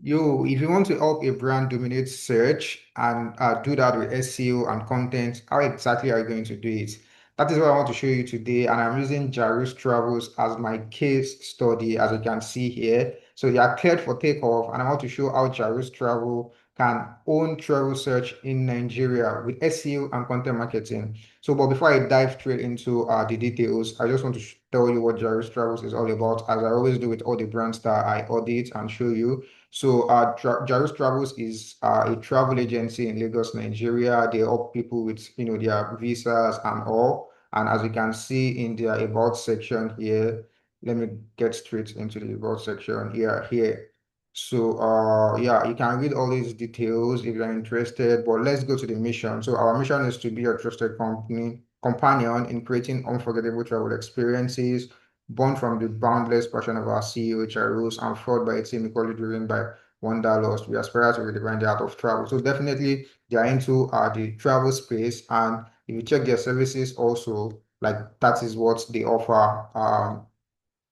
Yo, if you want to help a brand dominate search and do that with SEO and content, how exactly are you going to do it? That is what I want to show you today. And I'm using Jarus Travels as my case study, as you can see here. So they are cleared for takeoff, and I want to show how Jarus Travel can own travel search in Nigeria with SEO and content marketing. So, but before I dive straight into the details, I just want to tell you what Jarus Travels is all about, as I always do with all the brands that I audit and show you. So, Jarus Travels is a travel agency in Lagos, Nigeria. They help people with, their visas and all. And as you can see in their about section here, let me get straight into the about section here. So, yeah, you can read all these details if you're interested. But let's go to the mission. So, our mission is to be a trusted companion in creating unforgettable travel experiences born from the boundless passion of our CEO, Charles, and fought by a team equally driven by wanderlust. We aspire to redefine the art of travel. So definitely they are into the travel space. And if you check their services also, like that is what they offer.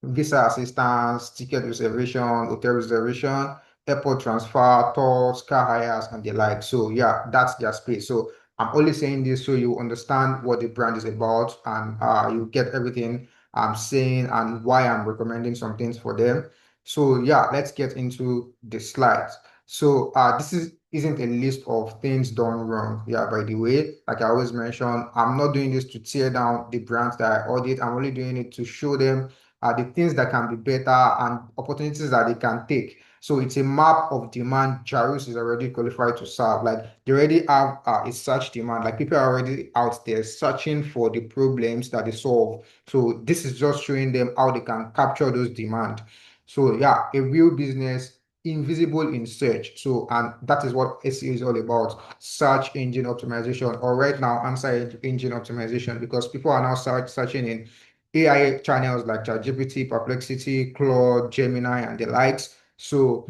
Visa assistance, ticket reservation, hotel reservation, airport transfer, tours, car hires, and the like. So yeah, that's their space. So I'm only saying this so you understand what the brand is about and you get everything I'm saying and why I'm recommending some things for them. So yeah, let's get into the slides. So this isn't a list of things done wrong. Yeah, by the way, like I always mention, I'm not doing this to tear down the brands that I audit. I'm only doing it to show them the things that can be better and opportunities that they can take. So it's a map of demand Jarus is already qualified to serve. Like they already have a search demand. Like people are already out there searching for the problems that they solve. So this is just showing them how they can capture those demand. So yeah, a real business invisible in search. So and that is what SEO is all about. Search engine optimization, or right now answer engine optimization, because people are now searching in AI channels like ChatGPT, Perplexity, Claude, Gemini, and the likes. So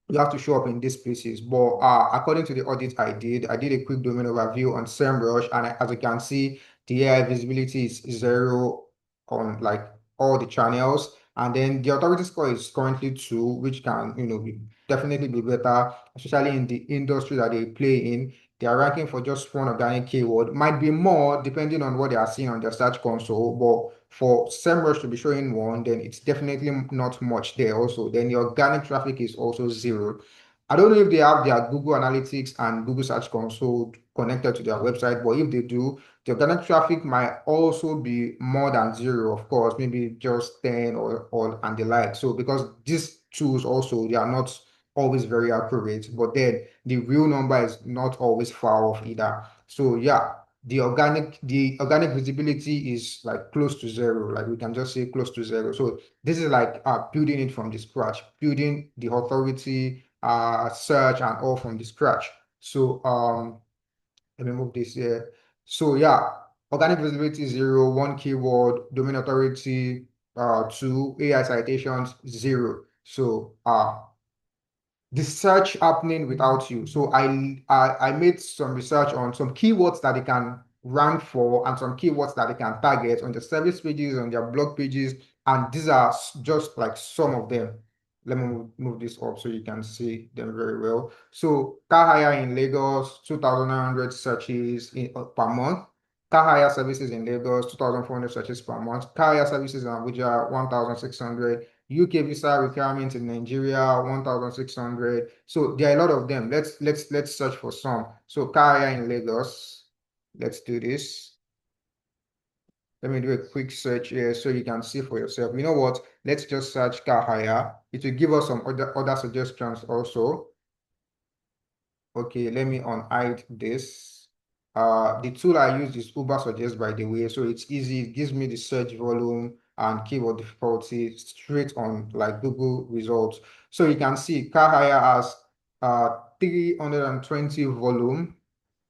you have to show up in these places. But according to the audit I did a quick domain overview on SEMrush, and as you can see, the AI visibility is zero on like all the channels. And then the authority score is currently 2, which can, definitely be better, especially in the industry that they play in. They are ranking for just one organic keyword. Might be more depending on what they are seeing on their search console, but for SEMrush to be showing 1, then it's definitely not much there also. Then the organic traffic is also 0. I don't know if they have their Google Analytics and Google Search Console connected to their website, but if they do, the organic traffic might also be more than 0, of course, maybe just 10 or and the like. So because these tools also, they are not always very accurate, but then the real number is not always far off either. So yeah, the organic visibility is like close to 0. Like we can just say close to 0. So this is like building it from the scratch, building the authority search and all from the scratch. So let me move this here. So yeah, organic visibility 0, 1 keyword, domain authority 2, AI citations 0. So the search happening without you. So I made some research on some keywords that they can rank for and some keywords that they can target on the service pages, on their blog pages, and these are just like some of them. Let me move this up so you can see them very well. So car hire in Lagos, 2,900 searches per month. Car hire services in Lagos, 2,400 searches per month. Car hire services in Abuja, 1,600. UK visa requirements in Nigeria, 1,600. So there are a lot of them. Let's search for some. So car hire in Lagos. Let's do this. Let me do a quick search here so you can see for yourself. You know what? Let's just search car hire. It will give us some other suggestions also. Okay, let me unhide this. The tool I use is Uber Suggest, by the way, so it's easy. It gives me the search volume and keyword difficulty straight on like Google results. So you can see car hire has 320 volume.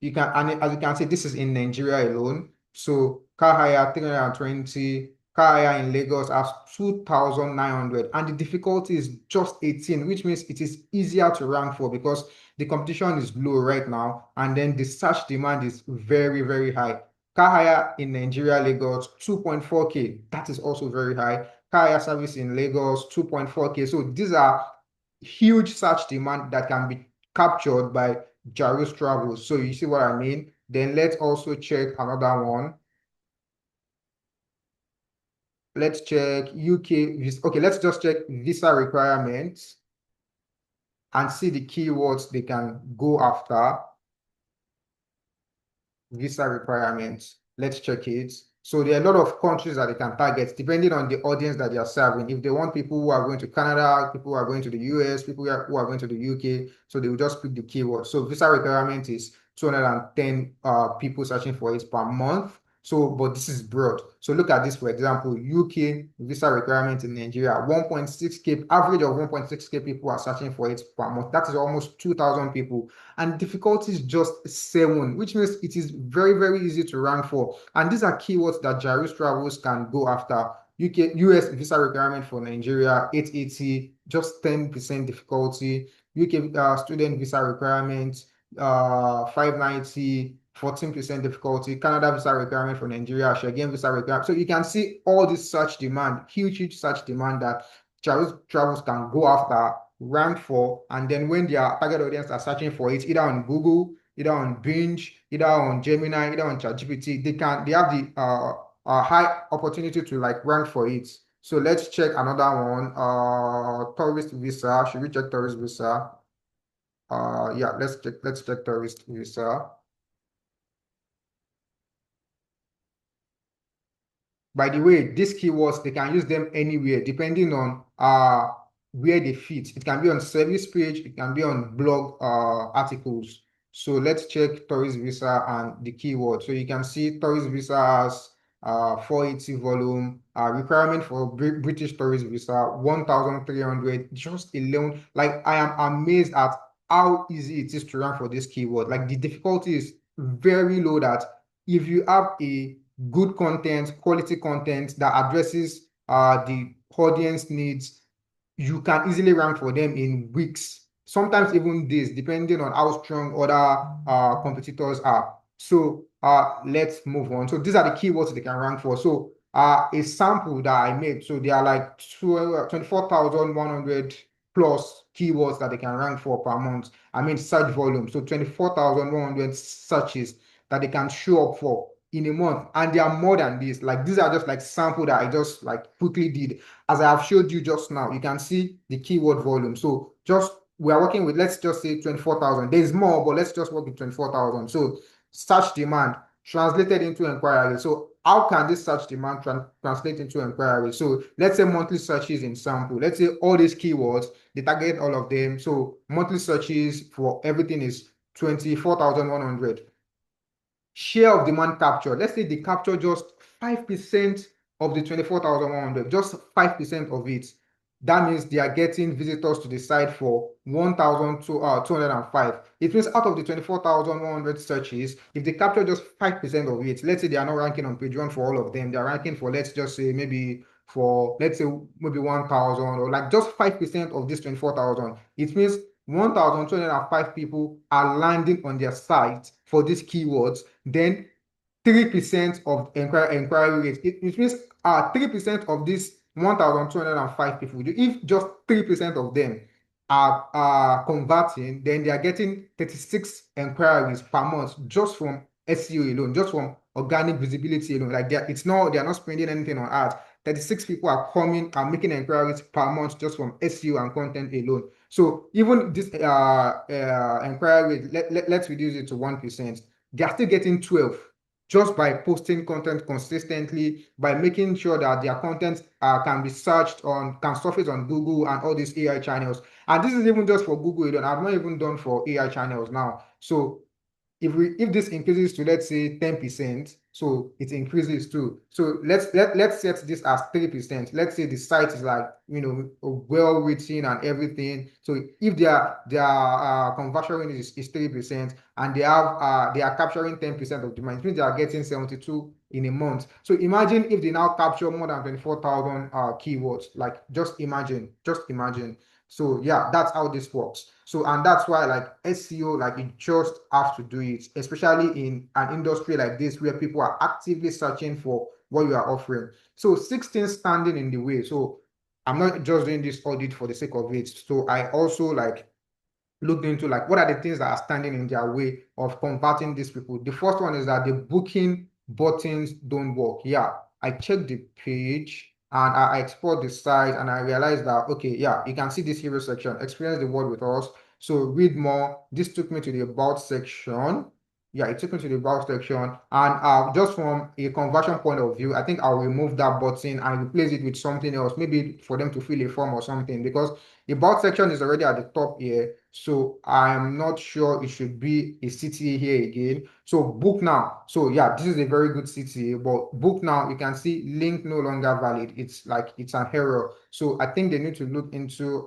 You can, and as you can see, this is in Nigeria alone. So car hire 320, car hire in Lagos has 2,900, and the difficulty is just 18, which means it is easier to rank for because the competition is low right now, and then the search demand is very, very high. Car hire in Nigeria, Lagos, 2.4K. That is also very high. Car hire service in Lagos, 2.4K. So these are huge search demand that can be captured by Jarus Travels. So you see what I mean? Then let's also check another one. Let's check UK. Okay, let's just check visa requirements and see the keywords they can go after. Visa requirements. Let's check it. So there are a lot of countries that they can target depending on the audience that they are serving. If they want people who are going to Canada, people who are going to the US, people who are going to the UK, so they will just pick the keyword. So visa requirement is 210 people searching for it per month. So, but this is broad. So look at this, for example, UK visa requirement in Nigeria, 1.6K, average of 1.6K people are searching for it per month. That is almost 2,000 people. And difficulty is just 7, which means it is very, very easy to rank for. And these are keywords that Jarus Travels can go after. US visa requirement for Nigeria, 880, just 10% difficulty. UK student visa requirement, 590, 14% difficulty. Canada visa requirement for Nigeria, Schengen visa requirement. So you can see all this search demand, huge search demand that Jarus Travels can go after, rank for, and then when their target audience are searching for it, either on Google, either on Binge, either on Gemini, either on ChatGPT, they have the high opportunity to like rank for it. So let's check another one. Tourist visa. Should we check tourist visa? Yeah, let's check tourist visa. By the way, these keywords, they can use them anywhere depending on where they fit. It can be on service page, it can be on blog articles. So let's check tourist visa and the keyword. So you can see tourist visa has 480 volume, requirement for British tourist visa, 1,300, just alone. Like I am amazed at how easy it is to rank for this keyword. Like the difficulty is very low that if you have a good content, quality content that addresses the audience needs, you can easily rank for them in weeks, sometimes even days, depending on how strong other competitors are. So let's move on. So these are the keywords they can rank for. So a sample that I made, so there are like 24,100 plus keywords that they can rank for per month. I mean search volume. So 24,100 searches that they can show up for in a month, and there are more than this. Like these are just like sample that I just like quickly did. As I have showed you just now, you can see the keyword volume. So just we are working with, let's just say 24,000. There's more, but let's just work with 24,000. So search demand translated into inquiry. So how can this search demand translate into inquiry? So let's say monthly searches in sample. Let's say all these keywords, they target all of them. So monthly searches for everything is 24,100. Share of demand capture. Let's say they capture just 5% of the 24,100, just 5% of it. That means they are getting visitors to the site for 1,205. It means out of the 24,100 searches, if they capture just 5% of it, let's say they are not ranking on page 1 for all of them, they are ranking for, let's just say maybe for, let's say maybe 1,000, or like just 5% of this 24,000. It means 1,205 people are landing on their site for these keywords. Then 3% of inquiry rate. It means 3% of this 1,205 people, if just 3% of them are converting, then they are getting 36 inquiries per month just from SEO alone, just from organic visibility alone. Like they are not spending anything on ads. 36 people are making inquiries per month just from SEO and content alone. So even this inquiry rate, let's reduce it to 1%. They are still getting 12 just by posting content consistently, by making sure that their content can be searched on, can surface on Google and all these AI channels. And this is even just for Google alone. I've not even done for AI channels now. So if this increases to, let's say, 10%, so it increases too. So let's set this as 3%. Let's say the site is like, well written and everything. So if their conversion rate is 3%, and they are capturing 10% of demand, it means they are getting 72 in a month. So imagine if they now capture more than 24,000 keywords. Like just imagine. So yeah, that's how this works. So, and that's why like SEO, like you just have to do it, especially in an industry like this where people are actively searching for what you are offering. So 16 standing in the way. So I'm not just doing this audit for the sake of it. So I also like looked into like what are the things that are standing in their way of converting these people. The first one is that the booking buttons don't work. Yeah, I checked the page and I export the site and I realized that, okay, yeah, you can see this hero section, experience the world with us. So read more. This took me to the about section. Yeah, it took me to the about section. And just from a conversion point of view, I think I'll remove that button and replace it with something else, maybe for them to fill a form or something, because the about section is already at the top here. So I'm not sure it should be a city here again. So book now. So yeah, this is a very good city, but book now, you can see link no longer valid. It's like it's an error. So I think they need to look into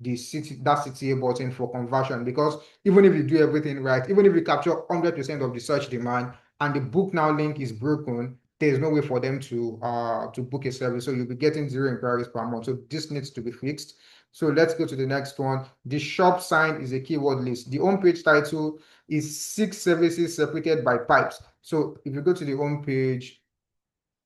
the city, that city button for conversion, because even if you do everything right, even if you capture 100% of the search demand and the book now link is broken, there's no way for them to book a service. So you'll be getting 0 inquiries per month. So this needs to be fixed. So let's go to the next one. The shop sign is a keyword list. The home page title is 6 services separated by pipes. So if you go to the home page,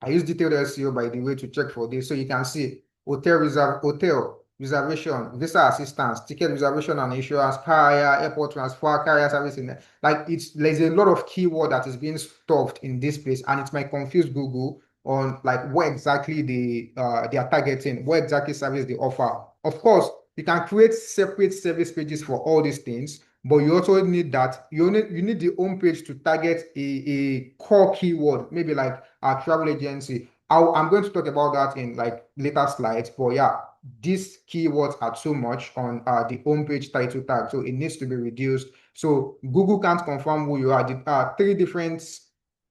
I use detailed SEO by the way to check for this. So you can see hotel reservation, visa assistance, ticket reservation and insurance, car hire, airport transfer, carrier service in there. Like there's a lot of keyword that is being stuffed in this place, and it might confuse Google on like what exactly they are targeting, what exactly service they offer. Of course, you can create separate service pages for all these things, but you also need that you need the home page to target a core keyword, maybe like a travel agency. I'm going to talk about that in like later slides, but yeah, these keywords are too much on the homepage title tag, so it needs to be reduced. So Google can't confirm who you are. The 3 different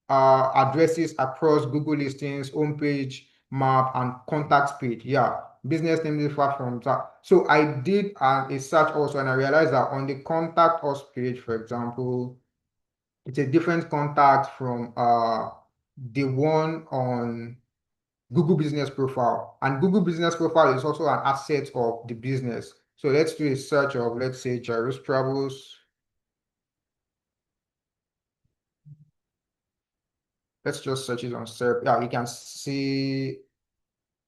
addresses across Google listings, homepage, map, and contacts page. Yeah, business name differ from that. So I did a search also, and I realized that on the contact us page, for example, it's a different contact from the one on Google Business Profile. And Google Business Profile is also an asset of the business. So let's do a search of, let's say, Jarus Travels. Let's just search it on SERP. Yeah, you can see.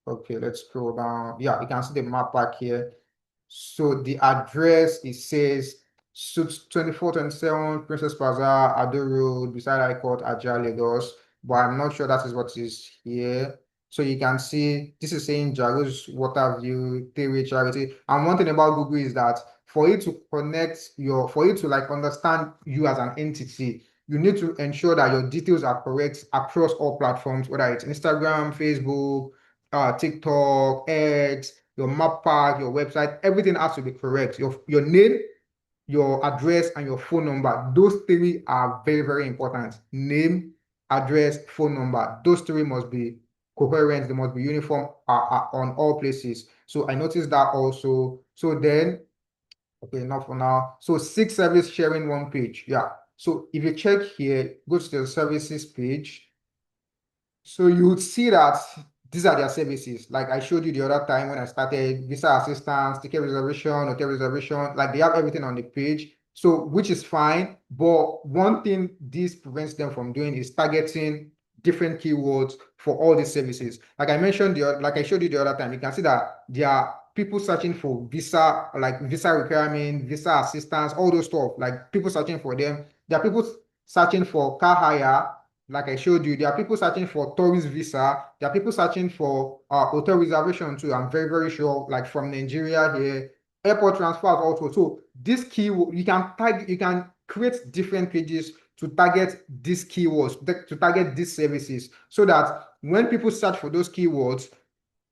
Okay, let's scroll down. Yeah, you can see the map back here. So the address, it says Suits 2427 Princess Plaza, Ado Road, beside High Court, Ajah, Lagos. But I'm not sure that is what is here. So you can see this is saying Jarus Waterview, Theory Charity. And one thing about Google is that for you to for you to like understand you as an entity, you need to ensure that your details are correct across all platforms, whether it's Instagram, Facebook, TikTok, X, your map pack, your website, everything has to be correct. Your name, your address, and your phone number. Those 3 are very, very important. Name, address, phone number. Those 3 must be coherent. They must be uniform on all places. So I noticed that also. So then, okay, enough for now. So 6 service sharing one page. Yeah. So if you check here, go to the services page. So you would see that these are their services. Like I showed you the other time when I started, visa assistance, ticket reservation, hotel reservation, like they have everything on the page. So which is fine. But one thing this prevents them from doing is targeting different keywords for all these services. Like I mentioned, like I showed you the other time, you can see that there are people searching for visa, like visa requirement, visa assistance, all those stuff, like people searching for them. There are people searching for car hire, like I showed you, there are people searching for tourist visa. There are people searching for hotel reservation too. I'm very, very sure, like from Nigeria here, airport transfers also. So this key, you can create different pages to target these keywords, to target these services, so that when people search for those keywords,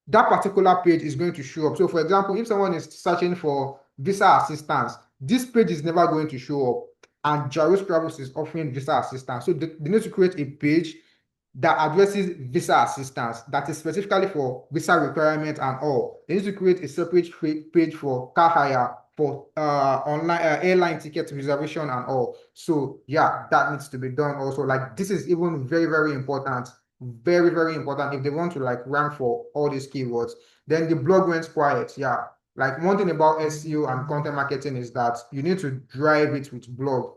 that particular page is going to show up. So for example, if someone is searching for visa assistance, this page is never going to show up. And Jarus Travels is offering visa assistance. So they need to create a page that addresses visa assistance that is specifically for visa requirement and all. They need to create a separate page for car hire, for online airline ticket reservation and all. So yeah, that needs to be done also. Like this is even very, very important. Very, very important if they want to like rank for all these keywords. Then the blog went quiet. Yeah. Like one thing about SEO and content marketing is that you need to drive it with blog.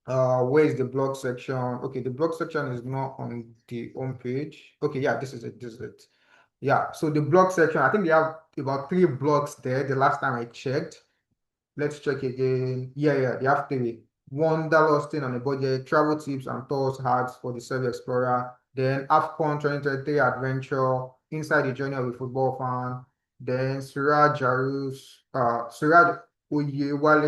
Where is the blog section? Okay, the blog section is not on the home page. Okay, yeah, this is it. This is it. Yeah, so the blog section, I think they have about three blogs there the last time I checked. Let's check again. Yeah, they have three. Wanderlusting on a budget, travel tips and tours hacks for the Survey Explorer. Then AFCON 2023 Adventure, Inside the Journey of a Football Fan. Then Suraj Oyewale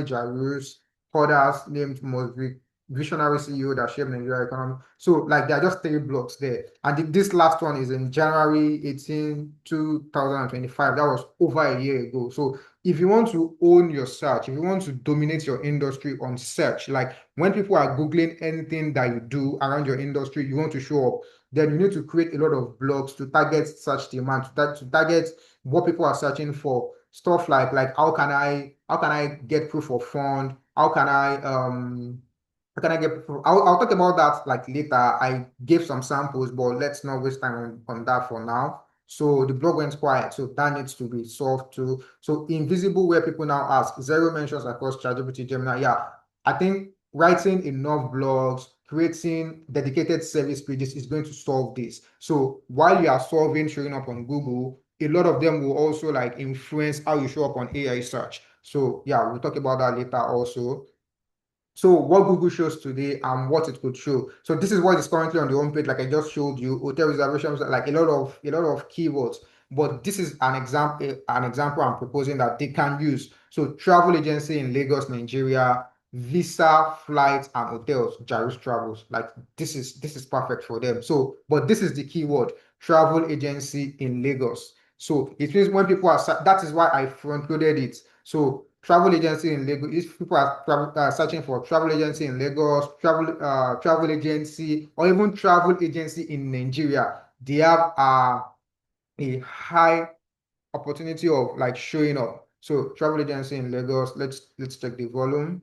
Jarus, others named most visionary CEO that shaped Nigeria economy. So like there are just three blocks there. And this last one is in January 18, 2025. That was over a year ago. So if you want to own your search, if you want to dominate your industry on search, like when people are Googling anything that you do around your industry, you want to show up, then you need to create a lot of blogs to target search demand, to target what people are searching for. Stuff like how can I get proof of fund? How can I get proof? I'll talk about that like later. I gave some samples, but let's not waste time on that for now. So the blog went quiet. So that needs to be solved too. So invisible where people now ask, zero mentions across ChatGPT, Gemini. Yeah, I think writing enough blogs, creating dedicated service pages is going to solve this. So while you are solving showing up on Google, a lot of them will also like influence how you show up on AI search. So yeah, we'll talk about that later also. So what Google shows today and what it could show. So this is what is currently on the homepage, like I just showed you, hotel reservations, like a lot of keywords. But this is an example I'm proposing that they can use. So travel agency in Lagos, Nigeria, visa, flights, and hotels, Jarus Travels. Like this is perfect for them. So, but this is the keyword, travel agency in Lagos. So it means when people are, that is why I front loaded it. So travel agency in Lagos, if people are searching for travel agency in Lagos, travel agency, or even travel agency in Nigeria, they have a high opportunity of like showing up. So travel agency in Lagos, let's check the volume.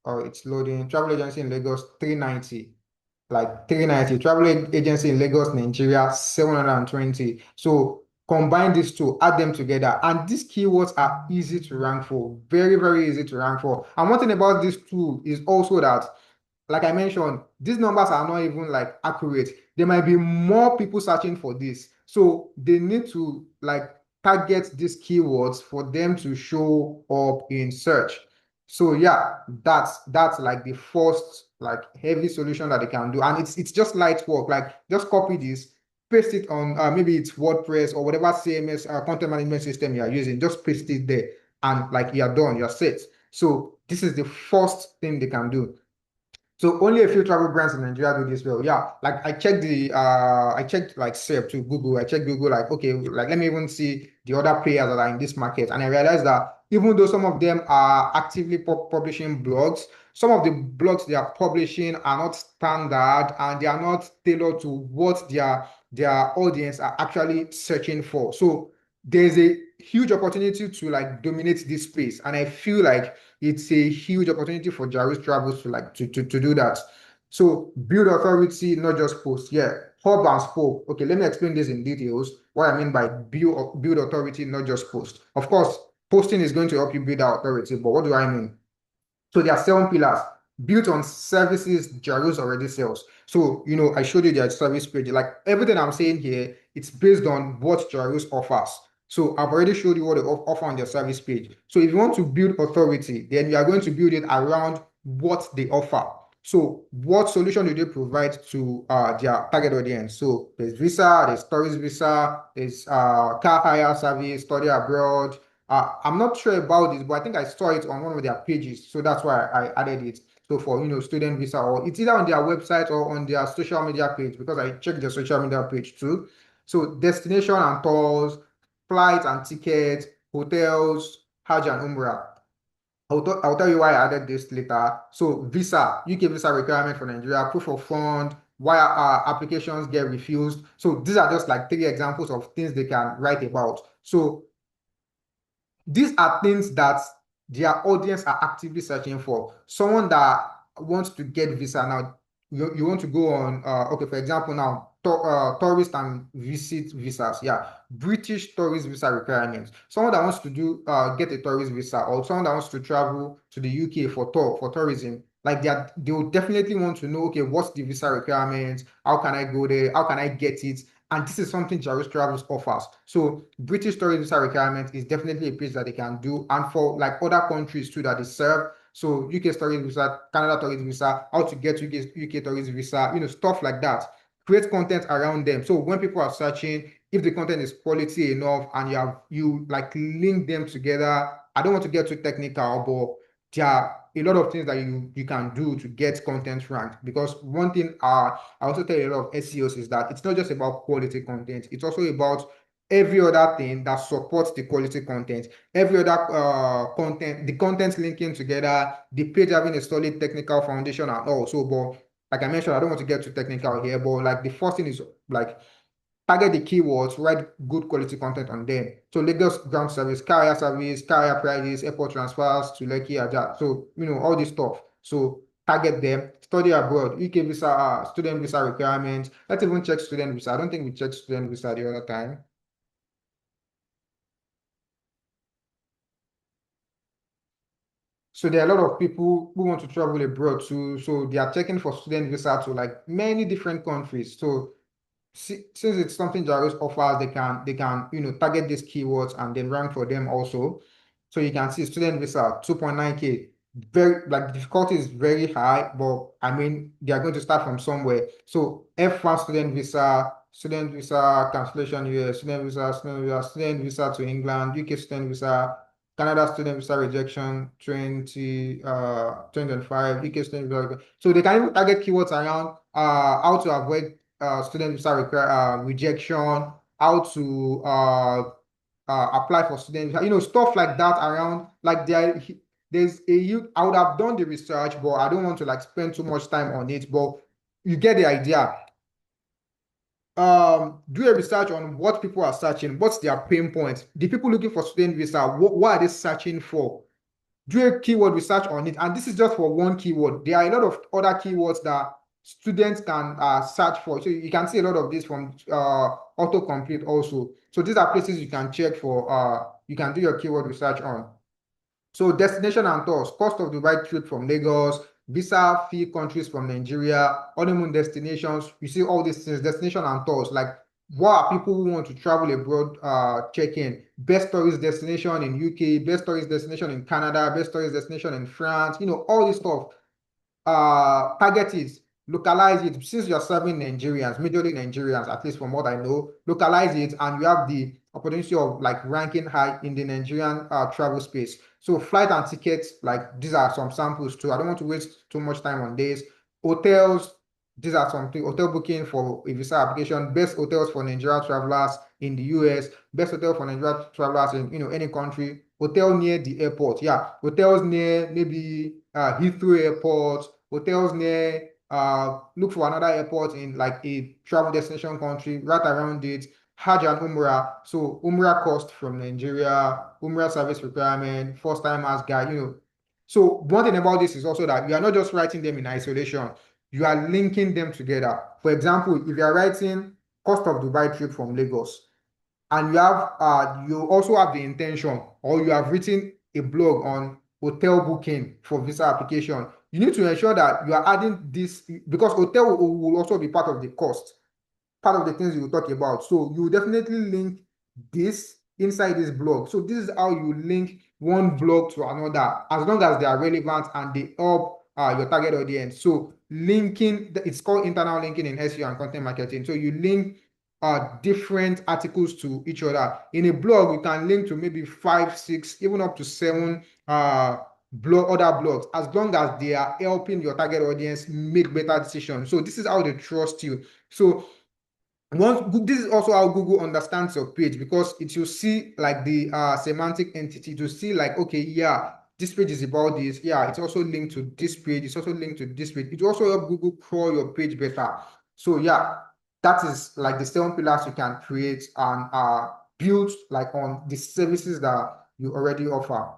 Oh, it's loading. Travel agency in Lagos, 390. Like 390. Travel agency in Lagos, Nigeria, 720. So combine these two, add them together. And these keywords are easy to rank for. Very, very easy to rank for. And one thing about this tool is also that, like I mentioned, these numbers are not even like accurate. There might be more people searching for this. So they need to like target these keywords for them to show up in search. So yeah, that's like the first like heavy solution that they can do. And it's just light work. Like just copy this, paste it on maybe it's WordPress or whatever CMS content management system you are using. Just paste it there and like you're done, you're set. So this is the first thing they can do. So only a few travel brands in Nigeria do this well. Yeah, like I checked like SERP to Google. I checked Google like okay, like let me even see the other players that are in this market. And I realized that even though some of them are actively publishing blogs, some of the blogs they are publishing are not standard and they are not tailored to what their audience are actually searching for. So there's a huge opportunity to like dominate this space. And I feel like it's a huge opportunity for Jarus Travels to like to do that. So build authority, not just post. Yeah, hub and spoke. Okay, let me explain this in details. What I mean by build authority, not just post. Of course, posting is going to help you build that authority, but what do I mean? So there are 7 pillars built on services Jarus already sells. So, I showed you their service page. Like everything I'm saying here, it's based on what Jarus offers. So I've already showed you what they offer on their service page. So if you want to build authority, then you are going to build it around what they offer. So what solution do they provide to their target audience? So there's visa, there's tourist visa, there's car hire service, study abroad, I'm not sure about this, but I think I saw it on one of their pages, so that's why I added it. So for student visa, or it's either on their website or on their social media page because I checked their social media page too. So destination and tours, flights and tickets, hotels, Hajj and Umrah. I'll tell you why I added this later. So visa, UK visa requirement for Nigeria, proof of fund, why applications get refused. So these are just like three examples of things they can write about. So these are things that their audience are actively searching for. Someone that wants to get visa now, you want to go on, okay, for example, now, tourist and visit visas. Yeah, British tourist visa requirements. Someone that wants to get a tourist visa, or someone that wants to travel to the UK for tourism, Like they will definitely want to know, okay, what's the visa requirements? How can I go there? How can I get it? And this is something Jarus Travels offers. So British tourist visa requirement is definitely a place that they can do. And for like other countries too that they serve. So UK tourist visa, Canada tourist visa, how to get UK tourist visa, stuff like that. Create content around them. So when people are searching, if the content is quality enough and you like link them together, I don't want to get too technical, but there are a lot of things that you can do to get content ranked. Because one thing I also tell a lot of SEOs is that it's not just about quality content, it's also about every other thing that supports the quality content, every other content, the content linking together, the page having a solid technical foundation and all. So, but like I mentioned, I don't want to get too technical here, but like the first thing is like target the keywords, write good quality content on them. So Lagos ground service, carrier prices, airport transfers to Lekki, Ajah. So, all this stuff. So target them, study abroad, UK visa, student visa requirements. Let's even check student visa. I don't think we checked student visa the other time. So there are a lot of people who want to travel abroad too. So they are checking for student visa to like many different countries. So since it's something Jarus offers, they can target these keywords and then rank for them also. So you can see student visa 2.9K. Very like difficulty is very high, but I mean they are going to start from somewhere. So F1 student visa cancellation US, student visa to England, UK student visa, Canada student visa rejection 2025, UK student visa. So they can even target keywords around how to avoid student visa rejection, how to apply for student visa, stuff like that around. Like there's a huge, I would have done the research, but I don't want to like spend too much time on it. But you get the idea. Do a research on what people are searching, what's their pain points. The people looking for student visa, what are they searching for? Do a keyword research on it. And this is just for one keyword. There are a lot of other keywords that students can search for. So you can see a lot of this from autocomplete also. So these are places you can check for, you can do your keyword research on. So destination and tours, cost of the right trip from Lagos, visa fee countries from Nigeria, honeymoon destinations. You see all these things, destination and tours. Like what are people who want to travel abroad check in? Best tourist destination in UK, best tourist destination in Canada, best tourist destination in France, all this stuff. Target it, localize it. Since you're serving Nigerians, majorly Nigerians, at least from what I know, localize it, and you have the opportunity of like ranking high in the Nigerian travel space. So flight and tickets, like these are some samples too. I don't want to waste too much time on this. Hotels, these are something. Hotel booking for a visa application. Best hotels for Nigerian travelers in the US. Best hotel for Nigerian travelers in any country. Hotel near the airport. Yeah, hotels near maybe Heathrow Airport. Hotels near. Look for another airport in like a travel destination country right around it. Hajj and Umrah. So Umrah cost from Nigeria, Umrah service requirement, first timers guide. So one thing about this is also that you are not just writing them in isolation, you are linking them together. For example, if you are writing cost of Dubai trip from Lagos, and you also have the intention, or you have written a blog on hotel booking for visa application, you need to ensure that you are adding this, because hotel will also be part of the cost, part of the things you will talk about. So you definitely link this inside this blog. So this is how you link one blog to another, as long as they are relevant and they help your target audience. So linking, it's called internal linking in SEO and content marketing. So you link different articles to each other. In a blog, you can link to maybe 5, 6, even up to 7 other blogs, as long as they are helping your target audience make better decisions. So this is how they trust you. So this is also how Google understands your page, because it will see like the semantic entity to see like, okay, yeah, this page is about this. Yeah, it's also linked to this page. It's also linked to this page. It will also help Google crawl your page better. So yeah, that is like the 7 pillars you can create and build like on the services that you already offer.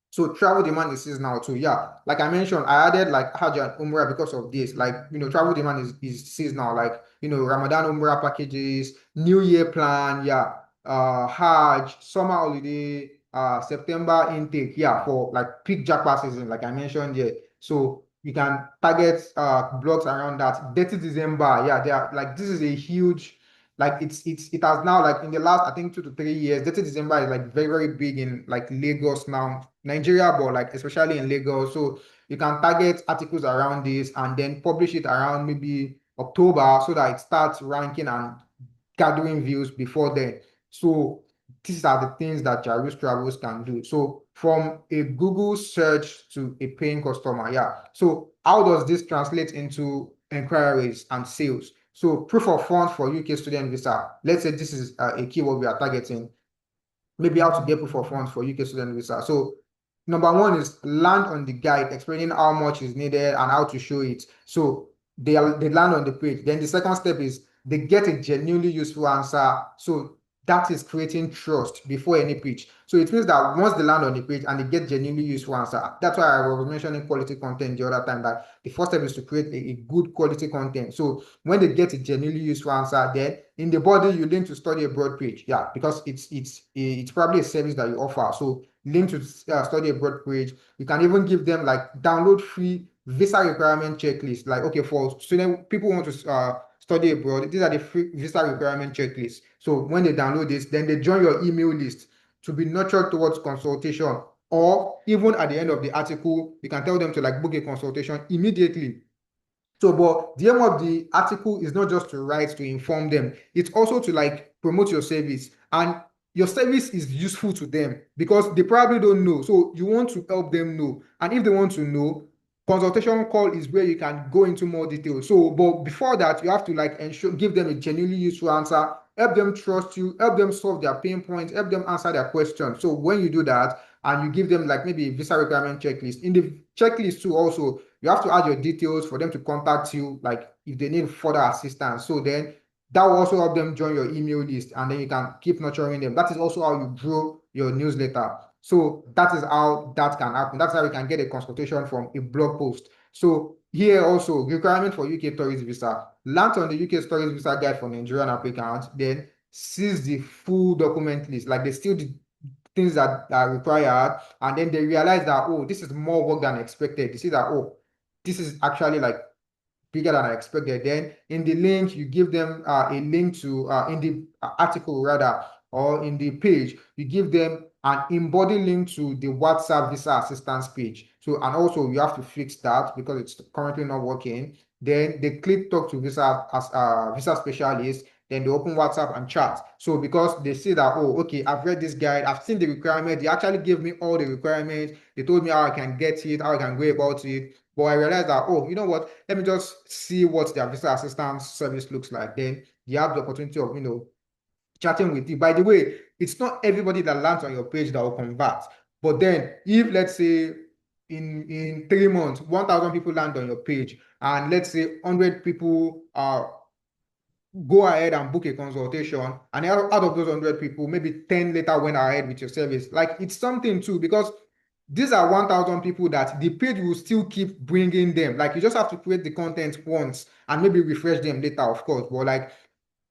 So travel demand is seasonal too. Yeah, like I mentioned, I added like Hajj and Umrah because of this. Like, travel demand is seasonal. Like, Ramadan Umrah packages, New Year plan, yeah, Hajj, summer holiday, September intake, yeah, for like peak jackpot season, like I mentioned here. So You can target blogs around that. 30 December, yeah, they are like this is a huge, like it has now, like in the last I think 2 to 3 years, 30 December is like very, very big in like Lagos now, Nigeria, but like especially in Lagos. So you can target articles around this and then publish it around maybe October so that it starts ranking and gathering views before then. So these are the things that Jarus Travels can do. So from a Google search to a paying customer, yeah. So how does this translate into enquiries and sales? So proof of funds for UK student visa. Let's say this is a keyword we are targeting. Maybe how to get proof of funds for UK student visa. So number one is land on the guide explaining how much is needed and how to show it. So they land on the page. Then the second step is they get a genuinely useful answer. So that is creating trust before any pitch. So it means that once they land on the page and they get genuinely useful answer, that's why I was mentioning quality content the other time, that the first step is to create a good quality content. So when they get a genuinely useful answer, then in the body you link to study abroad page. Yeah, because it's probably a service that you offer. So link to study abroad page. You can even give them like download free visa requirement checklist. Like, okay, for student people want to study abroad, these are the free visa requirement checklists. So when they download this, then they join your email list to be nurtured towards consultation. Or even at the end of the article, you can tell them to like book a consultation immediately. So, but the aim of the article is not just to write to inform them, it's also to like promote your service. And your service is useful to them because they probably don't know. So you want to help them know. And if they want to know, consultation call is where you can go into more detail. So, but before that, you have to like ensure, give them a genuinely useful answer, help them trust you, help them solve their pain points, help them answer their questions. So when you do that, and you give them like maybe a visa requirement checklist. In the checklist too, also you have to add your details for them to contact you, like if they need further assistance. So then that will also help them join your email list, and then you can keep nurturing them. That is also how you grow your newsletter. So that is how that can happen. That's how you can get a consultation from a blog post. So here also, requirement for UK tourist visa. Land on the UK tourist visa guide for Nigerian applicants, then sees the full document list. Like they still things that are required, and then they realize that, oh, this is more work than expected. They see that, oh, this is actually like bigger than I expected. Then in the link, you give them a link to, in the article rather, or in the page, you give them an embodied link to the WhatsApp visa assistance page. So, and also you have to fix that because it's currently not working. Then they click talk to visa as visa specialist. Then they open WhatsApp and chat. So because they see that, oh, okay, I've read this guide, I've seen the requirement. They actually gave me all the requirements. They told me how I can get it, how I can go about it. But I realized that, oh, you know what? Let me just see what their visa assistance service looks like. Then you have the opportunity of, chatting with you. By the way, it's not everybody that lands on your page that will convert. But then if let's say in 3 months, 1,000 people land on your page, and let's say 100 people go ahead and book a consultation, and out of those 100 people, maybe 10 later went ahead with your service. Like it's something too, because these are 1,000 people that the page will still keep bringing them. Like you just have to create the content once and maybe refresh them later, of course. But like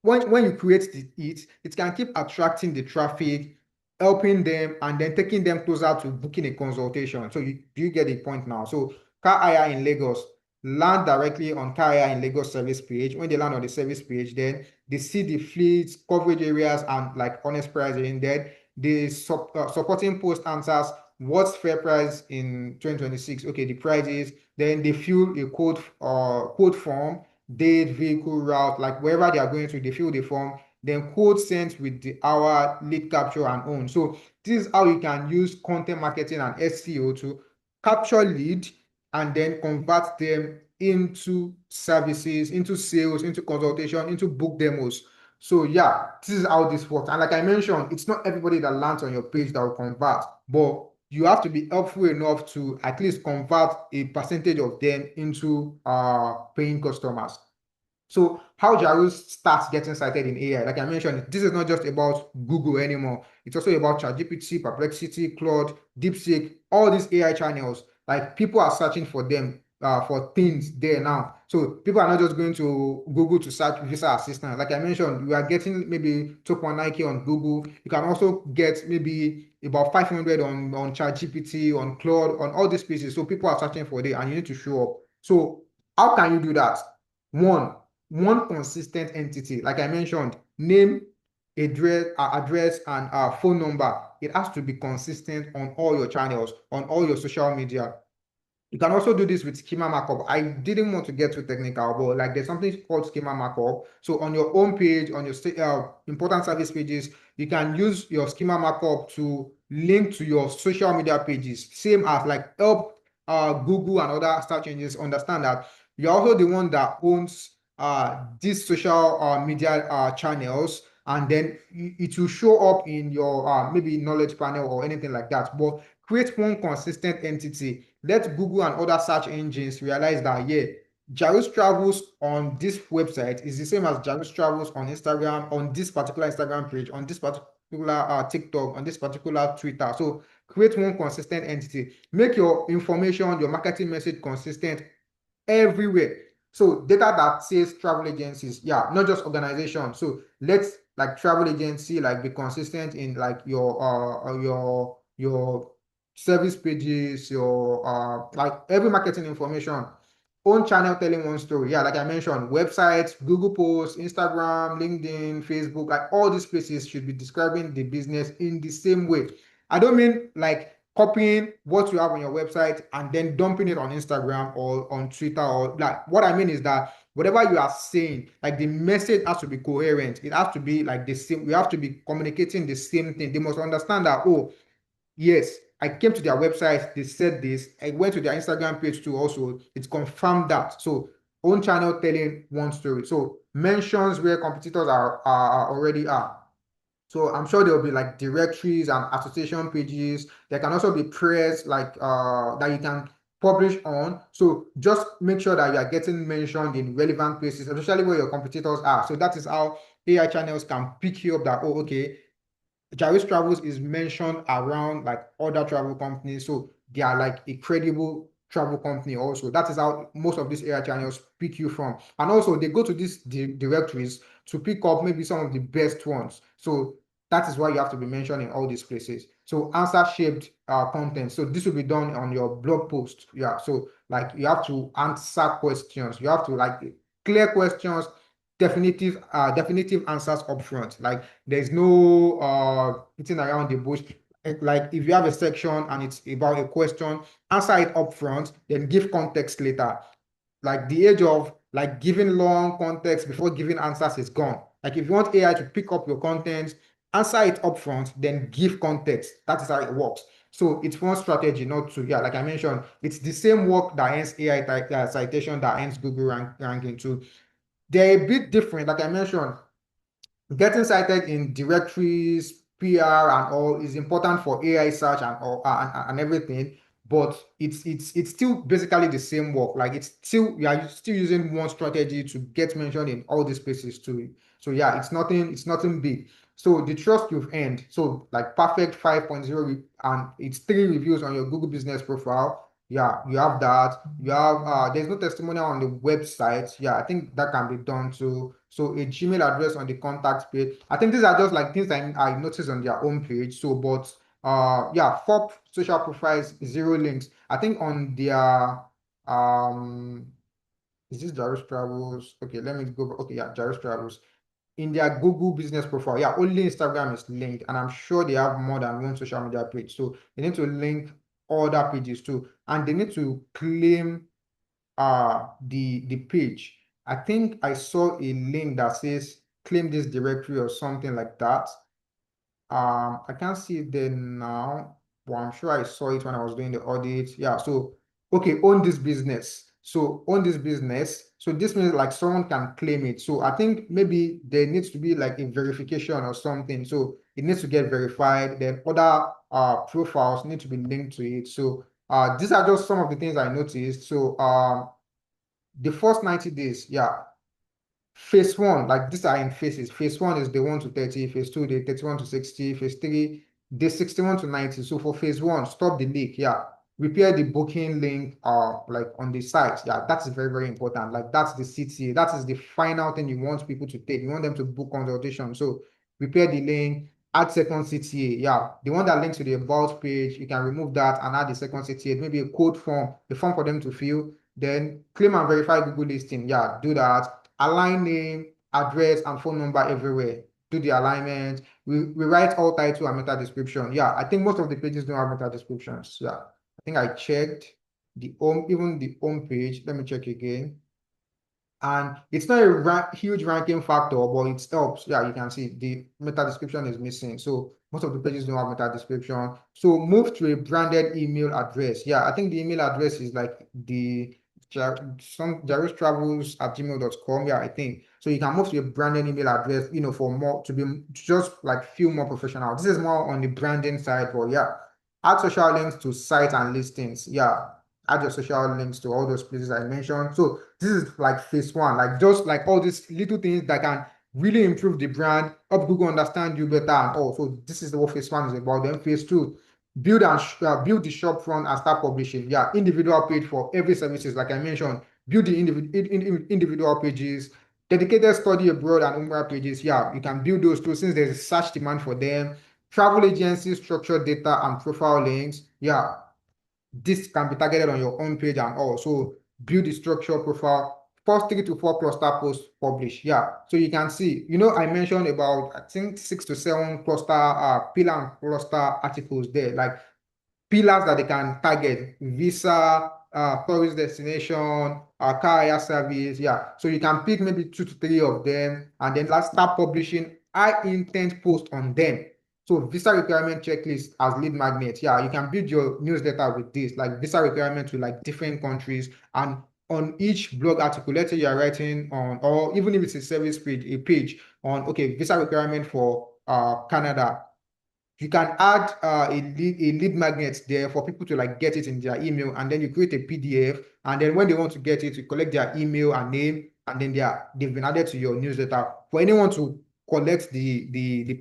when you create it can keep attracting the traffic, helping them, and then taking them closer to booking a consultation. So do you get the point now? So car hire in Lagos, land directly on car hire in Lagos service page. When they land on the service page, then they see the fleets, coverage areas, and like honest pricing. Then the supporting post answers what's fair price in 2026. Okay, the price is. Then they fill a code form, date, vehicle route, like wherever they are going to, they fill the form, then code sent with the hour, lead capture, and own. So this is how you can use content marketing and SEO to capture lead and then convert them into services, into sales, into consultation, into book demos. So yeah, this is how this works. And like I mentioned, it's not everybody that lands on your page that will convert, but you have to be helpful enough to at least convert a percentage of them into paying customers. So how Jarus starts getting cited in AI, like I mentioned, this is not just about Google anymore. It's also about ChatGPT, Perplexity, Claude, DeepSeek, all these AI channels. Like people are searching for them. for things there now. So people are not just going to Google to search visa assistance. Like I mentioned, you are getting maybe 2.9K on Google. You can also get maybe about 500 on ChatGPT, on Claude, on all these places. So people are searching for it and you need to show up. So how can you do that? One, one consistent entity. Like I mentioned, name, address and phone number. It has to be consistent on all your channels, on all your social media. You can also do this with schema markup. I didn't want to get too technical, but like there's something called schema markup. So on your home page, on your important service pages, you can use your schema markup to link to your social media pages. Same as like help Google and other search engines understand that you're also the one that owns these social media channels, and then it will show up in your maybe knowledge panel or anything like that. But create one consistent entity. Let Google and other search engines realize that, yeah, Jarus Travels on this website is the same as Jarus Travels on Instagram, on this particular Instagram page, on this particular TikTok, on this particular Twitter. So create one consistent entity. Make your information, your marketing message consistent everywhere. So data that says travel agencies, yeah, not just organization. So let's like travel agency like be consistent in like your service pages, your like every marketing information. Own channel telling one story. Yeah, like I mentioned, websites, Google posts, Instagram, LinkedIn, Facebook, like all these places should be describing the business in the same way. I don't mean like copying what you have on your website and then dumping it on Instagram or on Twitter, or like what I mean is that whatever you are saying, like the message has to be coherent. It has to be like the same. We have to be communicating the same thing. They must understand that, oh, yes, I came to their website, they said this. I went to their Instagram page too, also. It's confirmed that. So own channel telling one story. So mentions where competitors are already are. So I'm sure there will be like directories and association pages. There can also be press like that you can publish on. So just make sure that you are getting mentioned in relevant places, especially where your competitors are. So that is how AI channels can pick you up that, oh, okay, Jarus Travels is mentioned around like other travel companies, so they are like a credible travel company also. That is how most of these AI channels pick you from. And also they go to these directories to pick up maybe some of the best ones. So that is why you have to be mentioned in all these places. So answer shaped content. So this will be done on your blog post. Yeah. So like you have to answer questions. You have to like clear questions, definitive answers upfront. Like there's no beating around the bush. Like if you have a section and it's about a question, answer it upfront, then give context later. Like the age of like giving long context before giving answers is gone. Like if you want AI to pick up your content, answer it upfront, then give context. That is how it works. So it's one strategy, not two. Yeah, like I mentioned, it's the same work that ends AI citation that ends Google ranking too. They're a bit different. Like I mentioned, getting cited in directories, PR, and all is important for AI search and all and everything, but it's still basically the same work. Like it's still you are still using one strategy to get mentioned in all these places too. So yeah, it's nothing big. So the trust you've earned, so like perfect 5.0 and it's 3 reviews on your Google business profile. Yeah, you have that. You have there's no testimonial on the website. Yeah, I think that can be done too. So a Gmail address on the contact page. I think these are just like things I noticed on their own page. So, but yeah, 4 social profiles, 0 links. I think on their is this Jarus Travels? Okay, let me go. Okay, yeah, Jarus Travels. In their Google business profile, yeah, only Instagram is linked, and I'm sure they have more than one social media page. So they need to link other pages too, and they need to claim the page. I think I saw a link that says claim this directory or something like that. I can't see it there now, but I'm sure I saw it when I was doing the audit. Yeah, so okay, own this business. So own this business. So this means like someone can claim it. So I think maybe there needs to be like a verification or something. So it needs to get verified. Then other profiles need to be linked to it. So these are just some of the things I noticed. So the first 90 days, yeah. Phase one, like these are in phases. Phase one is day 1 to 30, phase two, day 31 to 60, phase three, day 61 to 90. So for phase one, stop the leak. Yeah. repair the booking link like on the site. Yeah, that's very, very important. Like that's the CTA. That is the final thing you want people to take. You want them to book consultation. So repair the link, add second CTA. Yeah, the one that links to the about page, you can remove that and add the second CTA, maybe a code form, the form for them to fill. Then claim and verify Google listing. Yeah, do that. Align name, address, and phone number everywhere. Do the alignment. We write all title and meta description. Yeah, I think most of the pages don't have meta descriptions. Yeah. I think I checked the home, even the home page. Let me check again. And it's not a huge ranking factor, but it helps. Yeah, you can see the meta description is missing. So most of the pages don't have meta description. So move to a branded email address. Yeah, I think the email address is like the Jarus Travels at gmail.com. Yeah, I think. So you can move to a branded email address, for more to be just like feel more professional. This is more on the branding side, but yeah. Add social links to sites and listings. Yeah, add your social links to all those places I mentioned. So this is like phase one, like just like all these little things that can really improve the brand, help Google understand you better, and all. So this is what phase one is about. Then phase two, build the shop front and start publishing. Yeah, individual page for every services, like I mentioned. Build the individual pages, dedicated study abroad and Umrah pages. Yeah, you can build those too since there's a search demand for them. Travel agencies, structured data and profile links. Yeah, this can be targeted on your own page and all. So build the structure profile. First 3 to 4 cluster posts publish. Yeah. So you can see, I mentioned about, I think 6 to 7 cluster, pillar and cluster articles there. Like pillars that they can target: visa, tourist destination, car hire service. Yeah, so you can pick maybe 2 to 3 of them and then let's start publishing high intent posts on them. So visa requirement checklist as lead magnet. Yeah, you can build your newsletter with this, like visa requirements with like different countries. And on each blog article, let's say you're writing on, or even if it's a service page, a page on, okay, visa requirement for Canada, you can add a lead magnet there for people to like get it in their email, and then you create a PDF, and then when they want to get it, you collect their email and name, and then they've been added to your newsletter. For anyone to collect the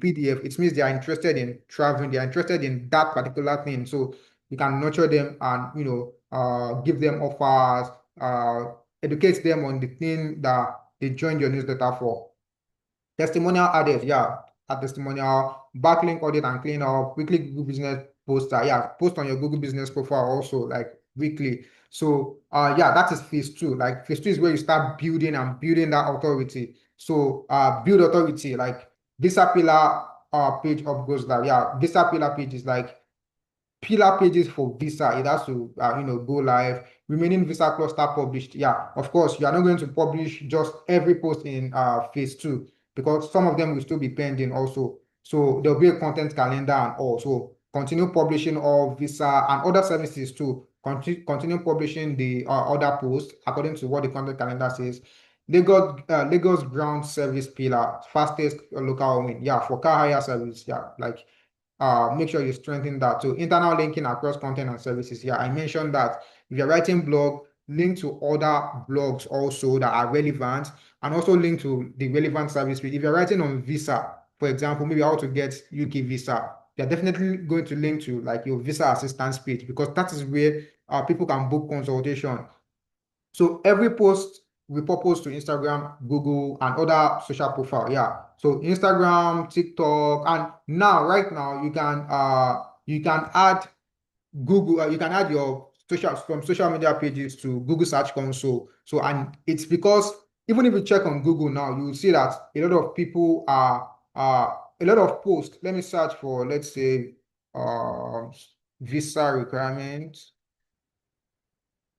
PDF, it means they are interested in traveling, they are interested in that particular thing. So you can nurture them and give them offers, educate them on the thing that they joined your newsletter for. Testimonial added, yeah, a testimonial, backlink audit and clean up, weekly Google Business poster, yeah, post on your Google Business profile also, like weekly. So, yeah, that is phase two. Like phase two is where you start building and building that authority. So, build authority, like Visa Pillar page up goes like, yeah, Visa Pillar page is like pillar pages for visa. It has to go live. Remaining visa cluster published. Yeah, of course, you are not going to publish just every post in phase two, because some of them will still be pending also. So there'll be a content calendar and also continue publishing all visa and other services too. Continue publishing the other posts according to what the content calendar says. Lagos ground service pillar, fastest local win. Yeah, for car hire service. Yeah, like make sure you strengthen that. So internal linking across content and services. Yeah, I mentioned that if you're writing blog, link to other blogs also that are relevant, and also link to the relevant service page. If you're writing on visa, for example, maybe how to get UK visa, you're definitely going to link to like your visa assistance page, because that is where people can book consultation. So every post we purpose to Instagram, Google, and other social profile. Yeah. So Instagram, TikTok, and now right now you can add Google, you can add your social media pages to Google Search Console. So, and it's because even if you check on Google now, you will see that a lot of people are a lot of posts. Let me search for, let's say, visa requirements.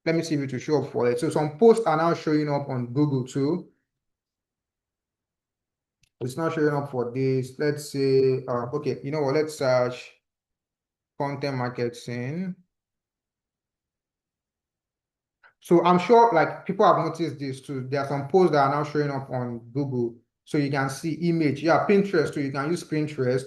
Let me see if it will show up for it. So some posts are now showing up on Google too. It's not showing up for this. Let's say, okay, you know what? Let's search content marketing. So I'm sure like people have noticed this too. There are some posts that are now showing up on Google. So you can see image. Yeah, Pinterest too. You can use Pinterest.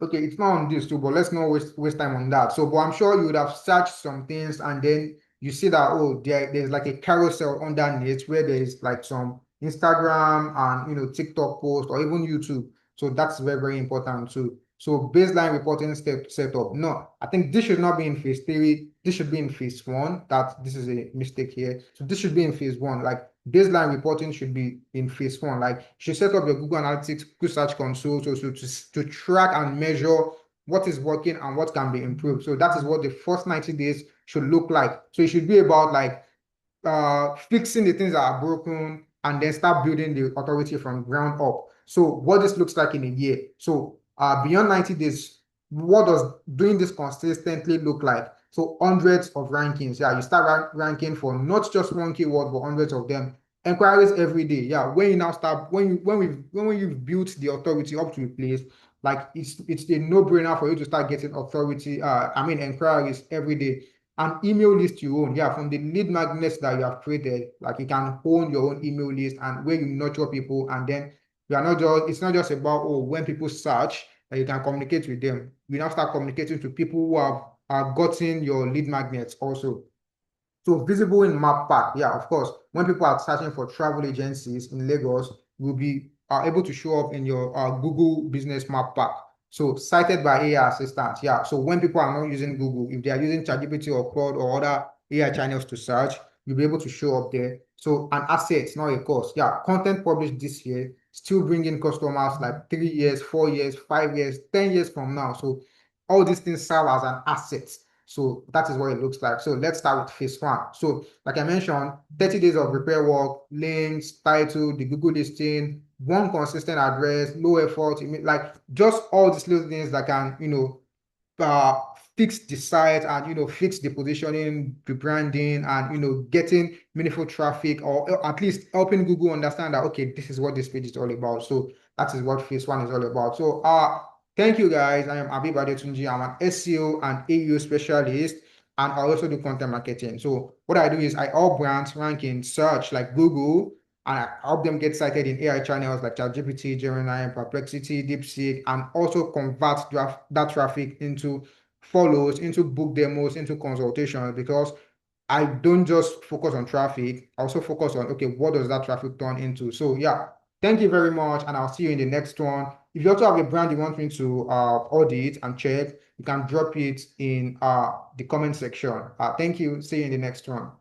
Okay, it's not on this too, but let's not waste time on that. So, but I'm sure you would have searched some things and then you see that, oh, there's like a carousel underneath where there's like some Instagram and TikTok post or even YouTube. So that's very, very important too. So baseline reporting setup. No, I think this should not be in phase three. This should be in phase one. This is a mistake here. So this should be in phase one. Like baseline reporting should be in phase one. Like you should set up your Google Analytics, Google Search Console, to track and measure what is working and what can be improved. So that is what the first 90 days should look like. So it should be about like fixing the things that are broken and then start building the authority from ground up. So what this looks like in a year. So beyond 90 days, what does doing this consistently look like? So hundreds of rankings. Yeah, you start ranking for not just one keyword, but hundreds of them. Enquiries every day. Yeah, when you now start, when you've built the authority up to a place, like it's a no-brainer for you to start getting authority, inquiries every day. An email list you own, yeah, from the lead magnets that you have created, like you can own your own email list and where you nurture people, and then you are not just it's not just about when people search that you can communicate with them. You now start communicating to people who have gotten your lead magnets also. So visible in map pack, yeah, of course. When people are searching for travel agencies in Lagos, will be are able to show up in your Google Business Map pack. So cited by AI assistants, yeah. So when people are not using Google, if they are using ChatGPT or Claude or other AI channels to search, you'll be able to show up there. So an asset, not a cost. Yeah, content published this year, still bringing customers like 3 years, 4 years, 5 years, 10 years from now. So all these things serve as an asset. So that is what it looks like. So let's start with phase one. So like I mentioned, 30 days of repair work, links, title, the Google listing, one consistent address, low effort, like just all these little things that can, uh, fix the site and, fix the positioning, the branding, and, getting meaningful traffic, or at least helping Google understand that, okay, this is what this page is all about. So that is what phase one is all about. So, thank you guys. I am Abib Adetunji. I'm an SEO and AU specialist, and I also do content marketing. So what I do is I help brands rank in search like Google, and I help them get cited in AI channels like ChatGPT, Gemini, Perplexity, DeepSeek, and also convert that traffic into follows, into book demos, into consultations, because I don't just focus on traffic. I also focus on, okay, what does that traffic turn into? So yeah, thank you very much, and I'll see you in the next one. If you also have a brand you want me to audit and check, you can drop it in the comment section. Thank you. See you in the next one.